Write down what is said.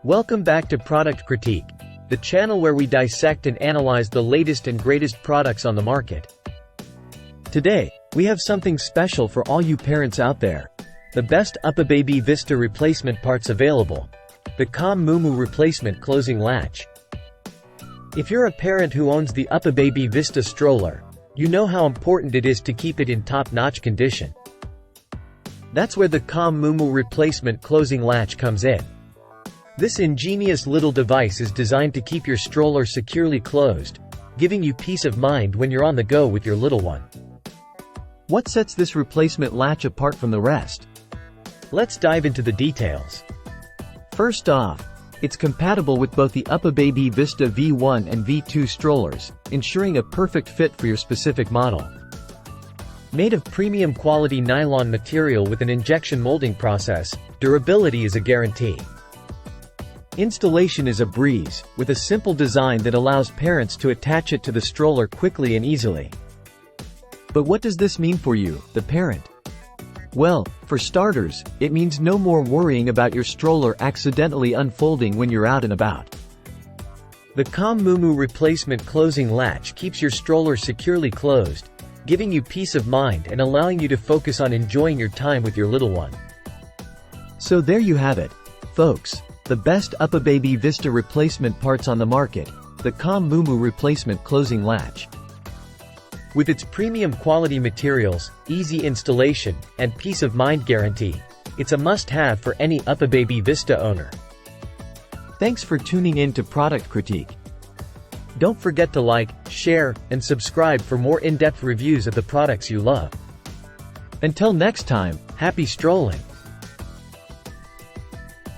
Welcome back to Product Critique, the channel where we dissect and analyze the latest and greatest products on the market. Today, we have something special for all you parents out there. The best Uppababy Vista replacement parts available. The MUMU replacement closing latch. If you're a parent who owns the Uppababy Vista Stroller, you know how important it is to keep it in top-notch condition. That's where the MUMU replacement closing latch comes in. This ingenious little device is designed to keep your stroller securely closed, giving you peace of mind when you're on the go with your little one. What sets this replacement latch apart from the rest? Let's dive into the details. First off, it's compatible with both the Uppababy Vista V1 and V2 strollers, ensuring a perfect fit for your specific model. Made of premium quality nylon material with an injection molding process, durability is a guarantee. Installation is a breeze, with a simple design that allows parents to attach it to the stroller quickly and easily. But what does this mean for you, the parent? Well, for starters, it means no more worrying about your stroller accidentally unfolding when you're out and about. The MUMU replacement closing latch keeps your stroller securely closed, giving you peace of mind and allowing you to focus on enjoying your time with your little one. So there you have it, folks. The best Uppababy Vista replacement parts on the market, the MUMU replacement closing latch. With its premium quality materials, easy installation, and peace of mind guarantee, it's a must-have for any Uppababy Vista owner. Thanks for tuning in to Product Critique. Don't forget to like, share, and subscribe for more in-depth reviews of the products you love. Until next time, happy strolling!